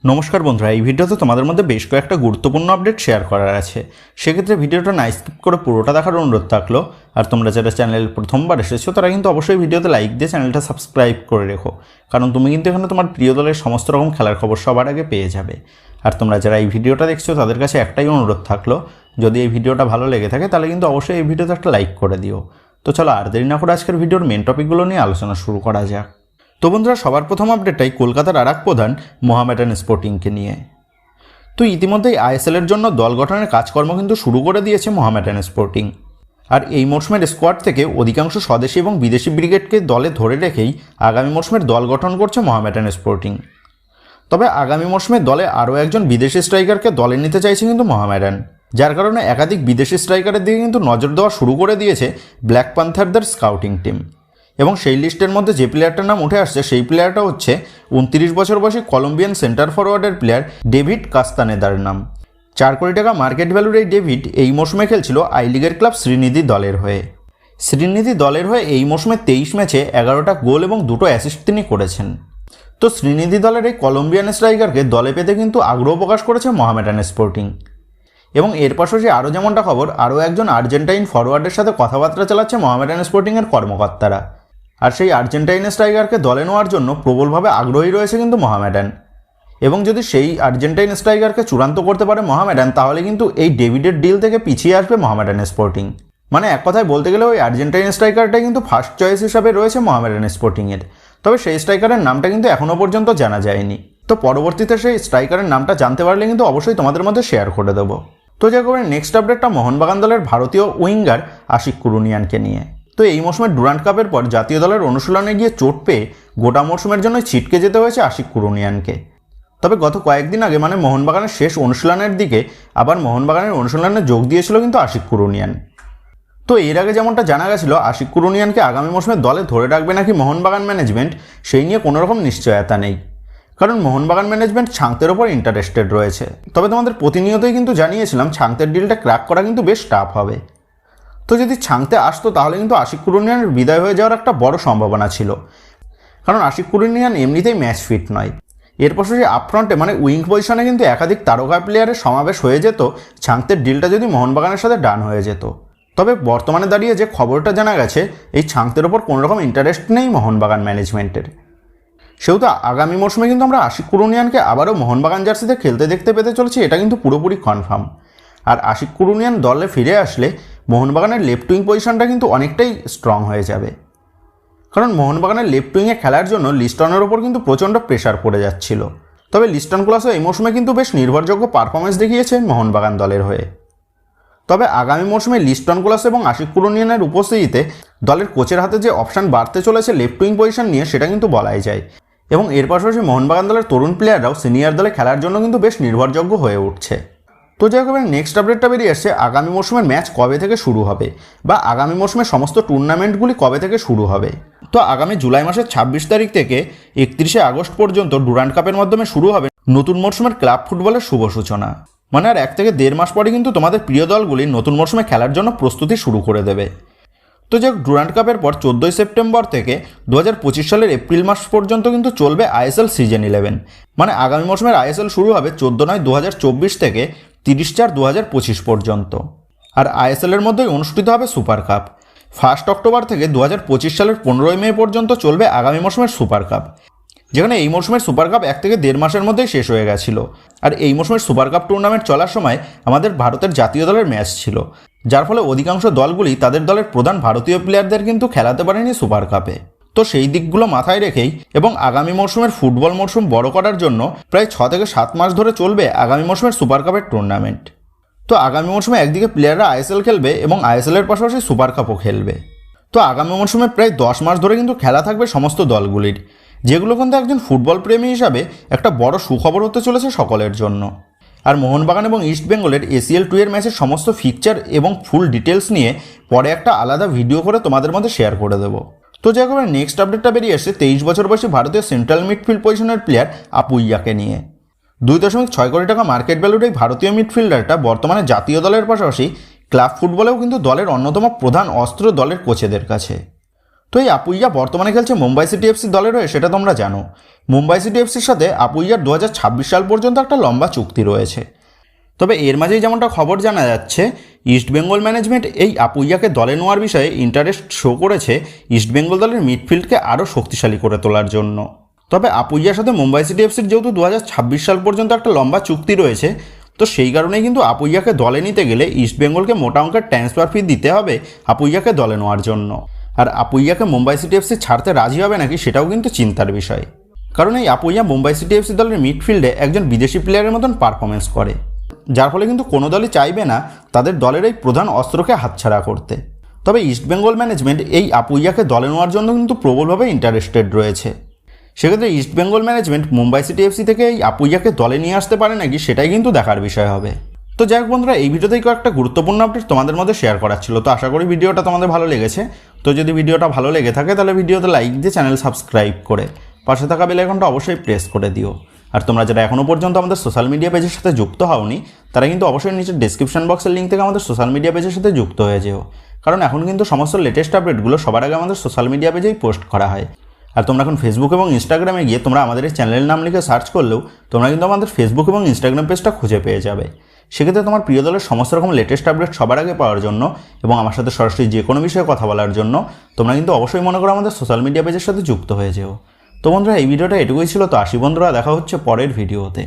নমস্কার বন্ধুরা, এই ভিডিওতে তোমাদের মধ্যে বেশ কয়েকটা গুরুত্বপূর্ণ আপডেট শেয়ার করার আছে। সেক্ষেত্রে ভিডিওটা না স্কিপ করে পুরোটা দেখার অনুরোধ থাকলো। আর তোমরা যারা চ্যানেল প্রথমবার এসেছো তারা কিন্তু অবশ্যই ভিডিওতে লাইক দিয়ে চ্যানেলটা সাবস্ক্রাইব করে রেখো, কারণ তুমি কিন্তু এখানে তোমার প্রিয় দলের সমস্ত রকম খেলার খবর সবার আগে পেয়ে যাবে। আর তোমরা যারা এই ভিডিওটা দেখছো তাদের কাছে একটাই অনুরোধ থাকলো, যদি এই ভিডিওটা ভালো লেগে থাকে তাহলে কিন্তু অবশ্যই এই ভিডিওতে একটা লাইক করে দিও। তো চলো আর দেরি না করে আজকের ভিডিওর মেন টপিকগুলো নিয়ে আলোচনা শুরু করা যাক। তো বন্ধুরা, সবার প্রথম আপডেটটাই কলকাতার আরেক প্রধান মোহামেডান স্পোর্টিংকে নিয়ে। তো ইতিমধ্যেই আইএসএলের জন্য দল গঠনের কাজকর্ম কিন্তু শুরু করে দিয়েছে মোহামেডান স্পোর্টিং। আর এই মরশুমের স্কোয়াড থেকে অধিকাংশ স্বদেশি এবং বিদেশি ব্রিগেডকে দলে ধরে রেখেই আগামী মরশুমের দল গঠন করছে মোহামেডান স্পোর্টিং। তবে আগামী মরশুমে দলে আরও একজন বিদেশি স্ট্রাইকারকে দলে নিতে চাইছে কিন্তু মোহামেডান, যার কারণে একাধিক বিদেশি স্ট্রাইকারের দিকে কিন্তু নজর দেওয়া শুরু করে দিয়েছে ব্ল্যাক প্যান্থারদের স্কাউটিং টিম। এবং সেই লিস্টের মধ্যে যে প্লেয়ারটার নাম উঠে আসছে সেই প্লেয়ারটা হচ্ছে 29 বছর বয়সী কলম্বিয়ান সেন্টার ফরওয়ার্ডের প্লেয়ার ডেভিড কাস্তানেদার নাম। 4 কোটি টাকা মার্কেট ভ্যালুর এই ডেভিড এই মৌসুমে খেলছিল আই লিগের ক্লাব শ্রীনিধি দলের হয়ে। শ্রীনিধি দলের হয়ে এই মৌসুমে 23 ম্যাচে 11টা গোল এবং 2টো অ্যাসিস্ট তিনি করেছেন। তো শ্রীনিধি দলের এই কলম্বিয়ান স্ট্রাইকারকে দলে পেতে কিন্তু আগ্রহ প্রকাশ করেছে মোহামেডান স্পোর্টিং। এবং এর পাশাপাশি আরও যেমনটা খবর, আরও একজন আর্জেন্টাইন ফরওয়ার্ডের সাথে কথাবার্তা চালাচ্ছে মোহামেডান স্পোর্টিংয়ের কর্মকর্তারা। আর সেই আর্জেন্টাইন স্ট্রাইকারকে দলে নেওয়ার জন্য প্রবলভাবে আগ্রহী রয়েছে কিন্তু মোহামেডান। এবং যদি সেই আর্জেন্টাইন স্ট্রাইকারকে চূড়ান্ত করতে পারে মোহামেডান, তাহলে কিন্তু এই ডেভিডের ডিল থেকে পিছিয়ে আসবে মোহামেডান স্পোর্টিং। মানে এক কথায় বলতে গেলে ওই আর্জেন্টাইন স্ট্রাইকারটাই কিন্তু ফার্স্ট চয়েস হিসাবে রয়েছে মোহামেডান স্পোর্টিংয়ের। তবে সেই স্ট্রাইকারের নামটা কিন্তু এখনও পর্যন্ত জানা যায়নি। তো পরবর্তীতে সেই স্ট্রাইকারের নামটা জানতে পারলে কিন্তু অবশ্যই তোমাদের মধ্যে শেয়ার করে দেবো। তো যা করে নেক্সট আপডেটটা মোহনবাগান দলের ভারতীয় উইঙ্গার আশিক কুরুনিয়ানকে নিয়ে। তো এই মৌসুমে ডুরান্ট কাপের পর জাতীয় দলের অনুশীলনে গিয়ে চোট পেয়ে গোটা মৌসুমের জন্য ছিটকে যেতে হয়েছে আশিক কুরুনিয়ানকে। তবে গত কয়েকদিন আগে মানে মোহনবাগানের শেষ অনুশীলনের দিকে আবার মোহনবাগানের অনুশীলনে যোগ দিয়েছিল কিন্তু আশিক কুরুনিয়ান। তো এর আগে যেমনটা জানা গেছিল, আশিক কুরুনিয়ানকে আগামী মৌসুমে দলে ধরে রাখবে নাকি মোহনবাগান ম্যানেজমেন্ট, সেই নিয়ে কোনো রকম নিশ্চয়তা নেই, কারণ মোহনবাগান ম্যানেজমেন্ট ছাংতের ওপর ইন্টারেস্টেড রয়েছে। তবে তোমাদের প্রতিনিয়তই কিন্তু জানিয়েছিলাম ছাংতের ডিলটা ক্র্যাক করা কিন্তু বেশ টাফ হবে। তো যদি ছাংতে আসতো তাহলে কিন্তু আশিক কুরুনিয়ানের বিদায় হয়ে যাওয়ার একটা বড় সম্ভাবনা ছিল, কারণ আশিক কুরুনিয়ান এমনিতেই ম্যাচ ফিট নয়। এর পাশাপাশি আপফ্রন্টে মানে উইং পজিশনে কিন্তু একাধিক তারকা প্লেয়ারের সমাবেশ হয়ে যেত ছাংতের ডিলটা যদি মোহনবাগানের সাথে ডান হয়ে যেত। তবে বর্তমানে দাঁড়িয়ে যে খবরটা জানা গেছে, এই ছাংতের ওপর কোনো রকম ইন্টারেস্ট নেই মোহনবাগান ম্যানেজমেন্টের। সেহেতু আগামী মৌসুমে কিন্তু আমরা আশিক কুরুনিয়ানকে আবারও মোহনবাগান জার্সিতে খেলতে দেখতে পেতে চলেছি, এটা কিন্তু পুরোপুরি কনফার্ম। আর আশিক কুরুনিয়ান দলে ফিরে আসলে মোহনবাগানের লেফট উইং পজিশনটা কিন্তু অনেকটাই স্ট্রং হয়ে যাবে, কারণ মোহনবাগানের লেফট উইংয়ে খেলার জন্য লিস্টনের ওপর কিন্তু প্রচণ্ড প্রেশার পড়ে যাচ্ছিল। তবে লিস্টন ক্লাসও এই মৌসুমে কিন্তু বেশ নির্ভরযোগ্য পারফরমেন্স দেখিয়েছে মোহনবাগান দলের হয়ে। তবে আগামী মৌসুমে লিস্টন ক্লাস এবং আশিক কুরুনিয়ানের উপস্থিতিতে দলের কোচের হাতে যে অপশান বাড়তে চলেছে লেফট উইং পজিশন নিয়ে, সেটা কিন্তু বলাই যায়। এবং এর পাশাপাশি মোহনবাগান দলের তরুণ প্লেয়াররাও সিনিয়র দলে খেলার জন্য কিন্তু বেশ নির্ভরযোগ্য হয়ে উঠছে। তো যাই হোক, নেক্সট আপডেটটা বেরিয়ে আসছে আগামী মৌসুমের ম্যাচ কবে থেকে শুরু হবে বা আগামী মৌসুমের সমস্ত টুর্নামেন্টগুলি কবে থেকে শুরু হবে। তো আগামী জুলাই মাসের 26 তারিখ থেকে 31শে আগস্ট পর্যন্ত ডুরান্ট কাপের মাধ্যমে শুরু হবে নতুন মরশুমের ক্লাব ফুটবলের শুভ সূচনা। মানে আর 1 থেকে 1.5 মাস পরে কিন্তু তোমাদের প্রিয় দলগুলি নতুন মরশুমে খেলার জন্য প্রস্তুতি শুরু করে দেবে। তো যাই হোক, ডুরান্ট কাপের পর 14 সেপ্টেম্বর থেকে 2025 সালের এপ্রিল মাস পর্যন্ত কিন্তু চলবে আইএসএল সিজন 11। মানে আগামী মৌসুমের আইএসএল শুরু হবে 14/9/2024 থেকে 30/4/2025 পর্যন্ত। আর আইএসএলের মধ্যেই অনুষ্ঠিত হবে সুপার কাপ। 1 অক্টোবর থেকে 2025 সালের 15 মে পর্যন্ত চলবে আগামী মৌসুমের সুপার কাপ, যেখানে এই মৌসুমের সুপার কাপ 1 থেকে 1.5 মাসের মধ্যেই শেষ হয়ে গেছিল। আর এই মৌসুমের সুপার কাপ টুর্নামেন্ট চলার সময় আমাদের ভারতের জাতীয় দলের ম্যাচ ছিল, যার ফলে অধিকাংশ দলগুলি তাদের দলের প্রধান ভারতীয় প্লেয়ারদের কিন্তু খেলাতে পারেনি সুপার কাপে। তো সেই দিকগুলো মাথায় রেখেই এবং আগামী মৌসুমের ফুটবল মৌসুম বড় করার জন্য প্রায় 6 থেকে 7 মাস ধরে চলবে আগামী মৌসুমের সুপার কাপের টুর্নামেন্ট। তো আগামী মৌসুমে একদিকে প্লেয়াররা আইএসএল খেলবে এবং আইএসএলের পাশাপাশি সুপার কাপও খেলবে। তো আগামী মৌসুমে প্রায় 10 মাস ধরে কিন্তু খেলা থাকবে সমস্ত দলগুলির, যেগুলো কিন্তু একজন ফুটবল প্রেমী হিসাবে একটা বড় সুখবর হতে চলেছে সকলের জন্য। আর মোহনবাগান এবং ইস্টবেঙ্গলের ACL 2 এর ম্যাচের সমস্ত ফিকচার এবং ফুল ডিটেলস নিয়ে পরে একটা আলাদা ভিডিও করে তোমাদের মধ্যে শেয়ার করে দেবো। তো যাই হোক, নেক্সট আপডেটটা বেরিয়ে আসছে 23 বছর বয়সী ভারতীয় সেন্ট্রাল মিডফিল্ড পজিশনের প্লেয়ার আপুইয়াকে নিয়ে। 2.6 কোটি টাকা মার্কেট ভ্যালুর এই ভারতীয় মিডফিল্ডারটা বর্তমানে জাতীয় দলের পাশাপাশি ক্লাব ফুটবলেও কিন্তু দলের অন্যতম প্রধান অস্ত্র দলের কোচেদের কাছে। তো এই আপুইয়া বর্তমানে খেলছে মুম্বাই সিটি এফসি দলের হয়ে, সেটা তোমরা জানো। মুম্বাই সিটি এফসির সাথে আপুইয়ার 2026 সাল পর্যন্ত একটা লম্বা চুক্তি রয়েছে। তবে এর মাঝেই যেমনটা খবর জানা যাচ্ছে, ইস্টবেঙ্গল ম্যানেজমেন্ট এই আপুইয়াকে দলে নেওয়ার বিষয়ে ইন্টারেস্ট শো করেছে ইস্টবেঙ্গল দলের মিডফিল্ডকে আরও শক্তিশালী করে তোলার জন্য। তবে আপুইয়ার সাথে মুম্বাই সিটি এফসির যেহেতু 2026 সাল পর্যন্ত একটা লম্বা চুক্তি রয়েছে, তো সেই কারণেই কিন্তু আপুইয়াকে দলে নিতে গেলে ইস্টবেঙ্গলকে মোটা অঙ্কের ট্রান্সফার ফি দিতে হবে আপুইয়াকে দলে নেওয়ার জন্য। আর আপুইয়াকে মুম্বাই সিটি এফসি ছাড়তে রাজি হবে নাকি সেটাও কিন্তু চিন্তার বিষয়, কারণ এই আপুইয়া মুম্বাই সিটি এফসি দলের মিডফিল্ডে একজন বিদেশি প্লেয়ারের মতন পারফরমেন্স করে, যার ফলে কিন্তু কোনো দলই চাইবে না তাদের দলের এই প্রধান অস্ত্রকে হাতছাড়া করতে। তবে ইস্টবেঙ্গল ম্যানেজমেন্ট এই আপুইয়াকে দলে নেওয়ার জন্য কিন্তু প্রবলভাবে ইন্টারেস্টেড রয়েছে। সেক্ষেত্রে East Bengal management Mumbai city FC থেকে এই আপুইয়াকে দলে নিয়ে আসতে পারে নাকি সেটাই কিন্তু দেখার বিষয় হবে। তো যাই হোক বন্ধুরা, এই ভিডিওতেই কয়েকটা গুরুত্বপূর্ণ আপডেট তোমাদের মধ্যে শেয়ার করার ছিল। তো আশা করি ভিডিওটা তোমাদের ভালো লেগেছে। তো যদি ভিডিওটা ভালো লেগে থাকে তাহলে ভিডিওতে লাইক দিয়ে চ্যানেল সাবস্ক্রাইব করে পাশে থাকা বেল আইকনটা অবশ্যই প্রেস করে দিও। আর তোমরা যারা এখনও পর্যন্ত আমাদের সোশ্যাল মিডিয়া পেজের সাথে যুক্ত হওনি, তারা কিন্তু অবশ্যই নিচের ডেসক্রিপশন বক্সের লিঙ্ক থেকে আমাদের সোশ্যাল মিডিয়া পেজের সাথে যুক্ত হয়ে যেও, কারণ এখন কিন্তু সমস্ত লেটেস্ট আপডেটগুলো সবার আগে আমাদের সোশ্যাল মিডিয়া পেজেই পোস্ট করা হয়। আর তোমরা এখন ফেসবুক এবং ইনস্টাগ্রামে গিয়ে তোমরা আমাদের এই চ্যানেলের নাম লিখে সার্চ করলেও তোমরা কিন্তু আমাদের ফেসবুক এবং ইনস্টাগ্রাম পেজটা খুঁজে পেয়ে যাবে। সেক্ষেত্রে তোমার প্রিয় দলের সমস্ত রকম লেটেস্ট আপডেট সবার আগে পাওয়ার জন্য এবং আমার সাথে সরাসরি যে কোনো বিষয়ে কথা বলার জন্য তোমরা কিন্তু অবশ্যই মনে করো আমাদের সোশ্যাল মিডিয়া পেজের সাথে যুক্ত হয়ে যেও। তো বন্ধুরা, এই ভিডিওটা এটুকুই ছিল। তো আসি বন্ধুরা, দেখা হচ্ছে পরের ভিডিওতে।